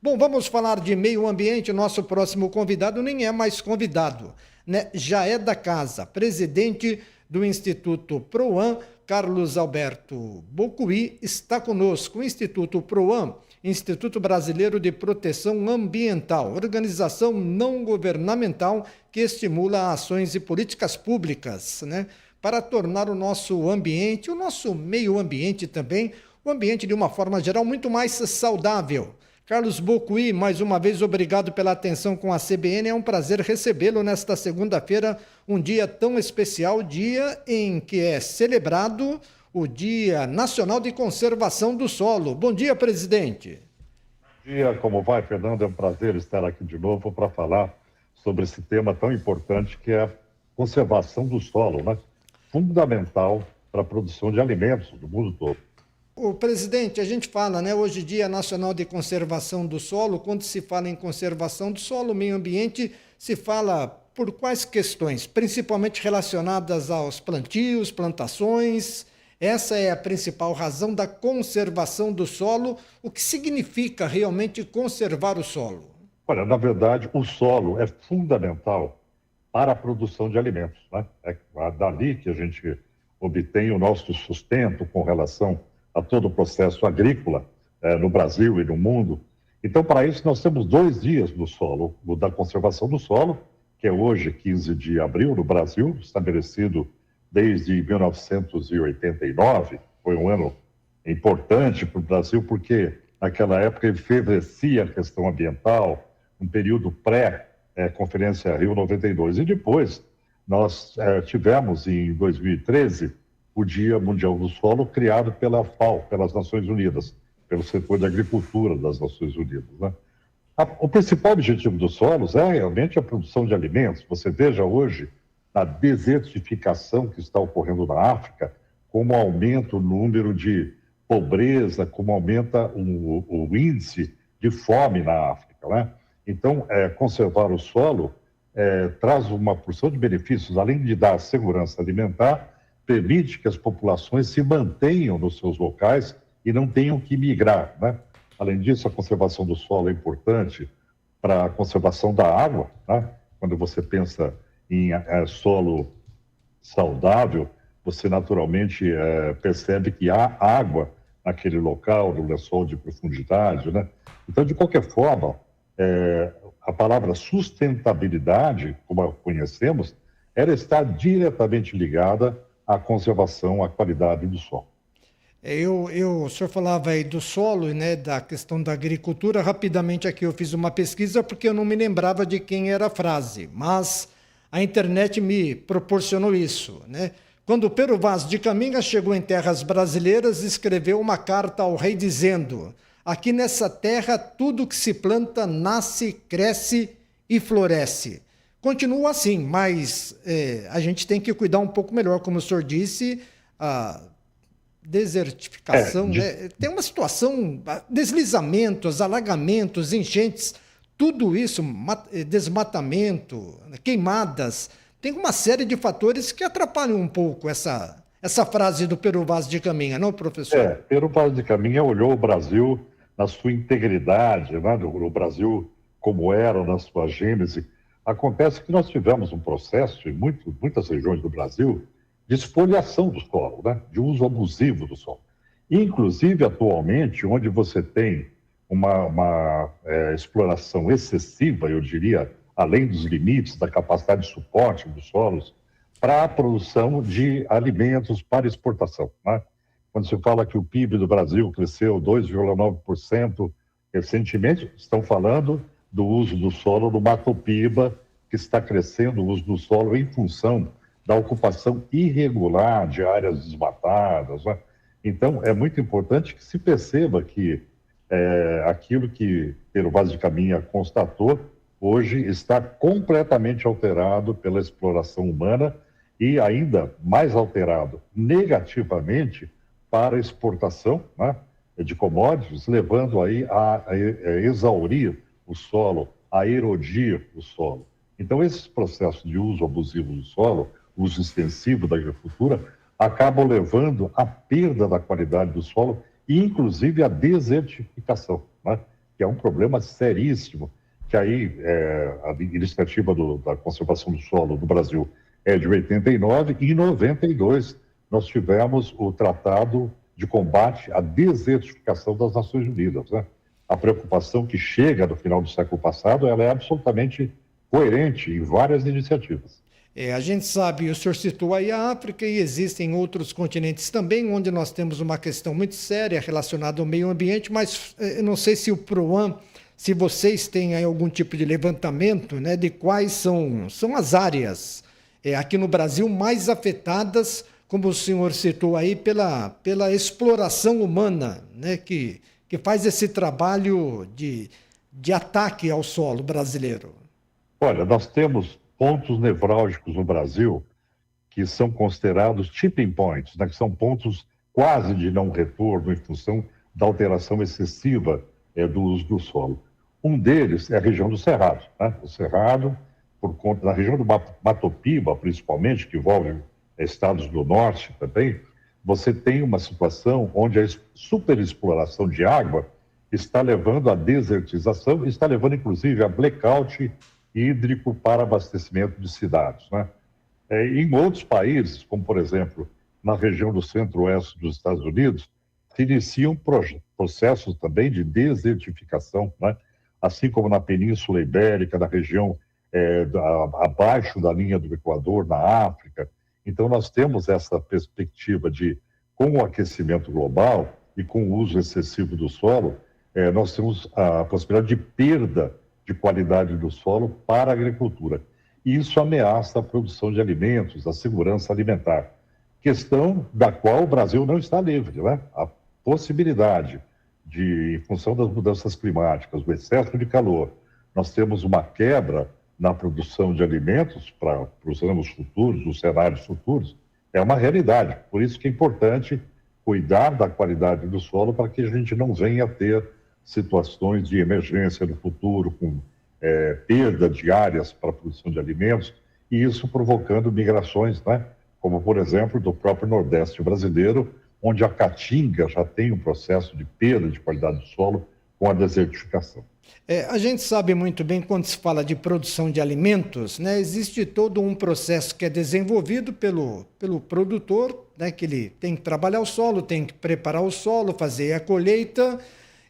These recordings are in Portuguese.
Bom, vamos falar de meio ambiente. Nosso próximo convidado nem é mais convidado, né? Já é da casa. Presidente do Instituto PROAM, Carlos Alberto Bocuí, está conosco. O Instituto PROAM, Instituto Brasileiro de Proteção Ambiental, organização não governamental que estimula ações e políticas públicas, né, para tornar o nosso ambiente, o nosso meio ambiente também, o ambiente de uma forma geral muito mais saudável. Carlos Bocuí, mais uma vez, obrigado pela atenção com a CBN. É um prazer recebê-lo nesta segunda-feira, um dia tão especial, dia em que é celebrado o Dia Nacional de Conservação do Solo. Bom dia, presidente. Bom dia, como vai, Fernando? É um prazer estar aqui de novo para falar sobre esse tema tão importante que é a conservação do solo, né? Fundamental para a produção de alimentos no mundo todo. O presidente, a gente fala, né, hoje Dia Nacional de Conservação do Solo. Quando se fala em conservação do solo, meio ambiente, se fala por quais questões? Principalmente relacionadas aos plantios, plantações. Essa é a principal razão da conservação do solo. O que significa realmente conservar o solo? Olha, na verdade, o solo é fundamental para a produção de alimentos, né? É dali que a gente obtém o nosso sustento com relação a todo o processo agrícola no Brasil e no mundo. Então, para isso, nós temos 2 dias do solo, o da conservação do solo, que é hoje, 15 de abril, no Brasil, estabelecido desde 1989. Foi um ano importante para o Brasil, porque naquela época ele favorecia a questão ambiental, um período pré-Conferência Rio 92. E depois nós tivemos, em 2013, o Dia Mundial do Solo, criado pela FAO, pelas Nações Unidas, pelo setor de agricultura das Nações Unidas, né? O principal objetivo dos solos é realmente a produção de alimentos. Você veja hoje a desertificação que está ocorrendo na África, como aumenta o número de pobreza, como aumenta o índice de fome na África, né? Então, conservar o solo traz uma porção de benefícios, além de dar segurança alimentar, permite que as populações se mantenham nos seus locais e não tenham que migrar, né? Além disso, a conservação do solo é importante para a conservação da água, né? Quando você pensa em solo saudável, você naturalmente percebe que há água naquele local, no lençol de profundidade, né? Então, de qualquer forma, a palavra sustentabilidade, como a conhecemos, ela está diretamente ligada à conservação, à qualidade do solo. O senhor falava aí do solo, né, da questão da agricultura. Rapidamente aqui eu fiz uma pesquisa porque eu não me lembrava de quem era a frase, mas a internet me proporcionou isso, né? Quando Pero Vaz de Caminha chegou em terras brasileiras, escreveu uma carta ao rei dizendo: aqui nessa terra tudo que se planta nasce, cresce e floresce. Continua assim, mas a gente tem que cuidar um pouco melhor, como o senhor disse, a desertificação, né? Tem uma situação, deslizamentos, alagamentos, enchentes, tudo isso, desmatamento, queimadas, tem uma série de fatores que atrapalham um pouco essa frase do Pero Vaz de Caminha, não, professor? Pero Vaz de Caminha olhou o Brasil na sua integridade, né? O Brasil como era na sua gênese. Acontece que nós tivemos um processo em muitas regiões do Brasil de espoliação do solo, né? De uso abusivo do solo. Inclusive, atualmente, onde você tem uma exploração excessiva, eu diria, além dos limites da capacidade de suporte dos solos, para a produção de alimentos para exportação, né? Quando se fala que o PIB do Brasil cresceu 2,9% recentemente, estão falando do uso do solo no Mato Piba, que está crescendo o uso do solo em função da ocupação irregular de áreas desmatadas, né? Então, é muito importante que se perceba que aquilo que Pero Vaz de Caminha constatou, hoje está completamente alterado pela exploração humana e ainda mais alterado negativamente para a exportação, né, de commodities, levando aí a exaurir o solo, a erodir o solo. Então, esses processos de uso abusivo do solo, uso extensivo da agricultura, acabam levando à perda da qualidade do solo e, inclusive, à desertificação, né? que é um problema seríssimo, que aí a iniciativa da conservação do solo do Brasil é de 89, e em 92 nós tivemos o Tratado de Combate à Desertificação das Nações Unidas, né? A preocupação que chega no final do século passado, ela é absolutamente coerente em várias iniciativas. A gente sabe, o senhor citou aí a África e existem outros continentes também onde nós temos uma questão muito séria relacionada ao meio ambiente, mas eu não sei se o PROAN, se vocês têm aí algum tipo de levantamento, né, de quais são as áreas aqui no Brasil mais afetadas, como o senhor citou aí, pela exploração humana, né, que faz esse trabalho de ataque ao solo brasileiro. Olha, nós temos pontos nevrálgicos no Brasil que são considerados tipping points, né, que são pontos quase de não retorno em função da alteração excessiva do uso do solo. Um deles é a região do Cerrado, né? O Cerrado, por conta da região do Mato Piba, principalmente, que envolve estados do norte também, você tem uma situação onde a superexploração de água está levando à desertização, está levando, inclusive, a blackout hídrico para abastecimento de cidades, né? Em outros países, como, por exemplo, na região do centro-oeste dos Estados Unidos, se iniciam processos também de desertificação, né? Assim como na Península Ibérica, na região abaixo da linha do Equador, na África. Então, nós temos essa perspectiva de, com o aquecimento global e com o uso excessivo do solo, nós temos a possibilidade de perda de qualidade do solo para a agricultura. E isso ameaça a produção de alimentos, a segurança alimentar. Questão da qual o Brasil não está livre, né? A possibilidade de, em função das mudanças climáticas, o excesso de calor, nós temos uma quebra na produção de alimentos para os anos futuros, os cenários futuros, é uma realidade. Por isso que é importante cuidar da qualidade do solo para que a gente não venha a ter situações de emergência no futuro, com perda de áreas para a produção de alimentos, e isso provocando migrações, né? Como, por exemplo, do próprio Nordeste brasileiro, onde a Caatinga já tem um processo de perda de qualidade do solo com a desertificação. A gente sabe muito bem, quando se fala de produção de alimentos, né, existe todo um processo que é desenvolvido pelo produtor, né, que ele tem que trabalhar o solo, tem que preparar o solo, fazer a colheita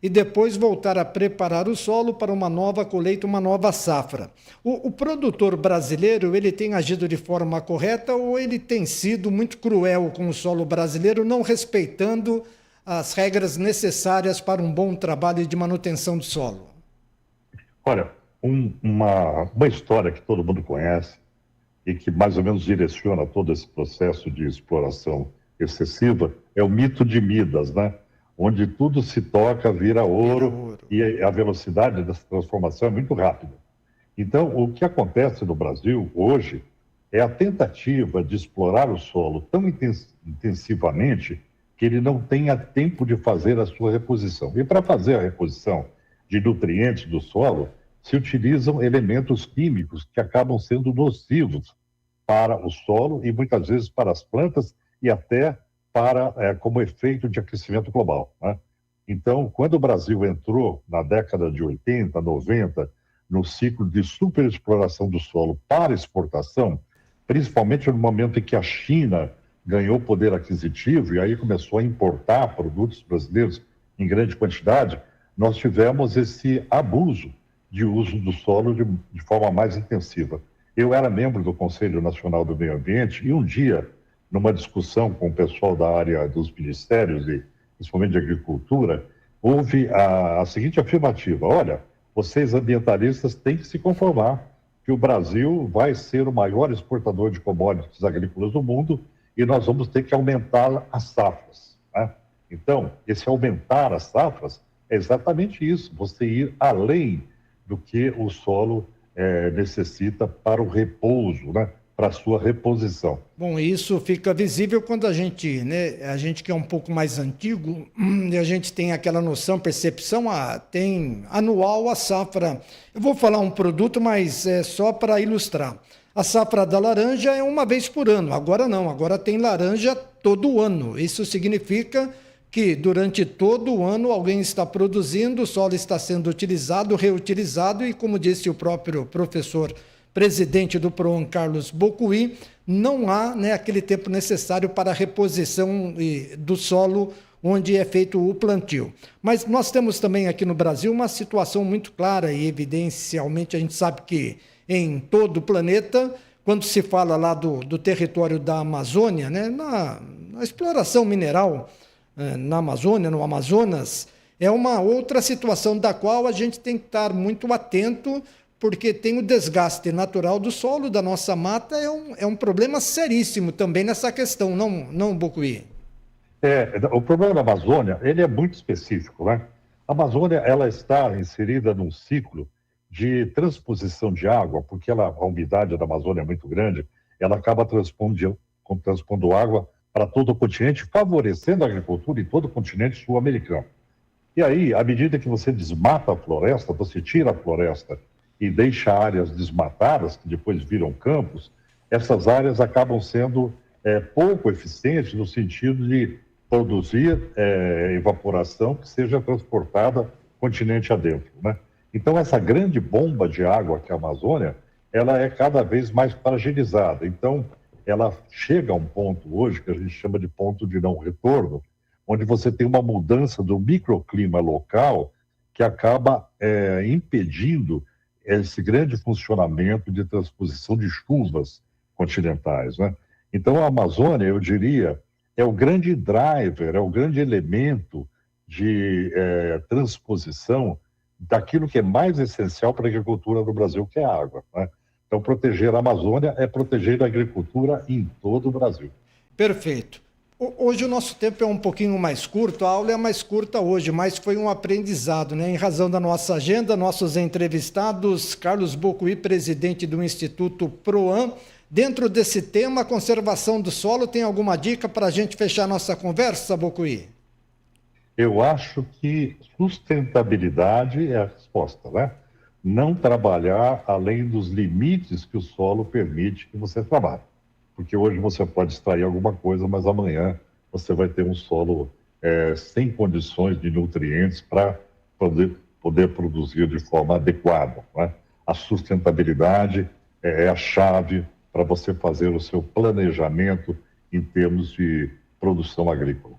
e depois voltar a preparar o solo para uma nova colheita, uma nova safra. O produtor brasileiro, ele tem agido de forma correta ou ele tem sido muito cruel com o solo brasileiro, não respeitando as regras necessárias para um bom trabalho de manutenção do solo? Olha, uma história que todo mundo conhece e que mais ou menos direciona todo esse processo de exploração excessiva é o mito de Midas, né? Onde tudo se toca, vira ouro, e a velocidade dessa transformação é muito rápida. Então, o que acontece no Brasil hoje é a tentativa de explorar o solo tão intensivamente que ele não tenha tempo de fazer a sua reposição. E para fazer a reposição de nutrientes do solo, se utilizam elementos químicos que acabam sendo nocivos para o solo e muitas vezes para as plantas e até como efeito de aquecimento global, né? Então, quando o Brasil entrou na década de 80, 90, no ciclo de superexploração do solo para exportação, principalmente no momento em que a China ganhou poder aquisitivo e aí começou a importar produtos brasileiros em grande quantidade, nós tivemos esse abuso de uso do solo de forma mais intensiva. Eu era membro do Conselho Nacional do Meio Ambiente e um dia, numa discussão com o pessoal da área dos ministérios e principalmente de agricultura, houve a seguinte afirmativa: olha, vocês ambientalistas têm que se conformar que o Brasil vai ser o maior exportador de commodities agrícolas do mundo e nós vamos ter que aumentar as safras, né? Então, esse aumentar as safras é exatamente isso, você ir além do que o solo necessita para o repouso, né? Para a sua reposição. Bom, isso fica visível quando a gente que é um pouco mais antigo, e a gente tem aquela noção, percepção, tem anual a safra. Eu vou falar um produto, mas é só para ilustrar. A safra da laranja é uma vez por ano, agora não, agora tem laranja todo ano. Isso significa que durante todo o ano alguém está produzindo, o solo está sendo utilizado, reutilizado e, como disse o próprio professor presidente do PROAN, Carlos Bocuí, não há, né, aquele tempo necessário para a reposição do solo onde é feito o plantio. Mas nós temos também aqui no Brasil uma situação muito clara e evidencialmente a gente sabe que em todo o planeta, quando se fala lá do território da Amazônia, né, na exploração mineral na Amazônia, no Amazonas, é uma outra situação da qual a gente tem que estar muito atento, porque tem o desgaste natural do solo, da nossa mata, é um problema seríssimo também nessa questão, não Bocuí? O problema da Amazônia, ele é muito específico, né? A Amazônia, ela está inserida num ciclo de transposição de água, porque a umidade da Amazônia é muito grande, ela acaba transpondo água para todo o continente, favorecendo a agricultura em todo o continente sul-americano. E aí, à medida que você desmata a floresta, você tira a floresta e deixa áreas desmatadas, que depois viram campos, essas áreas acabam sendo pouco eficientes no sentido de produzir evaporação que seja transportada continente adentro, né? Então, essa grande bomba de água que é a Amazônia, ela é cada vez mais fragilizada. Então, ela chega a um ponto hoje que a gente chama de ponto de não retorno, onde você tem uma mudança do microclima local que acaba impedindo esse grande funcionamento de transposição de chuvas continentais, né? Então, a Amazônia, eu diria, é o grande driver, é o grande elemento de transposição daquilo que é mais essencial para a agricultura do Brasil, que é a água, né? Então, proteger a Amazônia é proteger a agricultura em todo o Brasil. Perfeito. Hoje o nosso tempo é um pouquinho mais curto, a aula é mais curta hoje, mas foi um aprendizado, né? Em razão da nossa agenda, nossos entrevistados, Carlos Bocuí, presidente do Instituto PROAN. Dentro desse tema, conservação do solo, tem alguma dica para a gente fechar nossa conversa, Bocuí? Eu acho que sustentabilidade é a resposta, né? Não trabalhar além dos limites que o solo permite que você trabalhe. Porque hoje você pode extrair alguma coisa, mas amanhã você vai ter um solo sem condições de nutrientes para poder produzir de forma adequada, né? A sustentabilidade é a chave para você fazer o seu planejamento em termos de produção agrícola.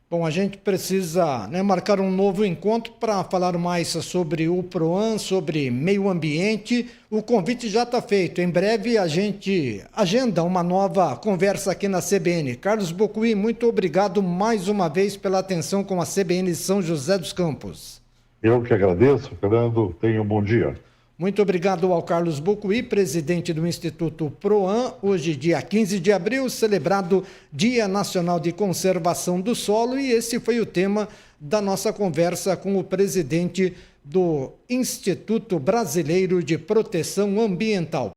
Bom, a gente precisa, né, marcar um novo encontro para falar mais sobre o PROAN, sobre meio ambiente. O convite já está feito. Em breve a gente agenda uma nova conversa aqui na CBN. Carlos Bocuí, muito obrigado mais uma vez pela atenção com a CBN São José dos Campos. Eu que agradeço, Fernando. Tenha um bom dia. Muito obrigado ao Carlos Bocuí, presidente do Instituto PROAN. Hoje, dia 15 de abril, celebrado Dia Nacional de Conservação do Solo, e esse foi o tema da nossa conversa com o presidente do Instituto Brasileiro de Proteção Ambiental.